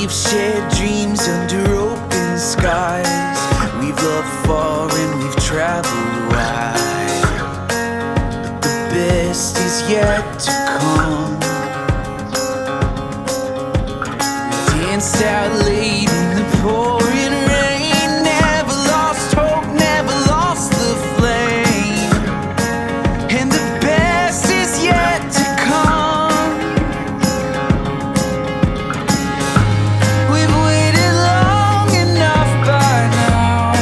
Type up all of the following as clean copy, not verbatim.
We've shared dreams under open skies. We've loved far and we've traveled wide. But the best is yet to come. We danced out late in the pouring rain. Never lost hope, never lost the flame. And the best is yet to come. We've waited long enough by now.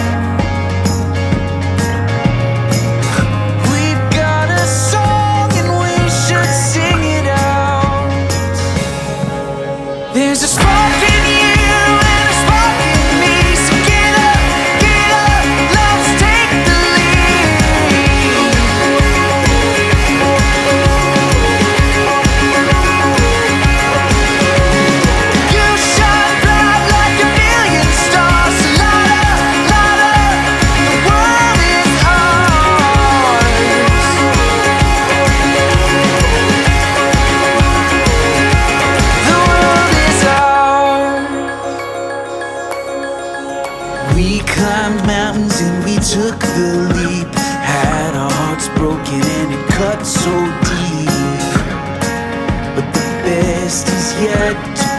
We've got a song and we should sing it out. There's a spark in you and a spark in me. So get up, let's take the lead. You shine bright like a million stars. Light up, the world is ours. The world is ours. We climbed mountains and we took the leap. Had our hearts broken and it cut so deep. But the best is yet to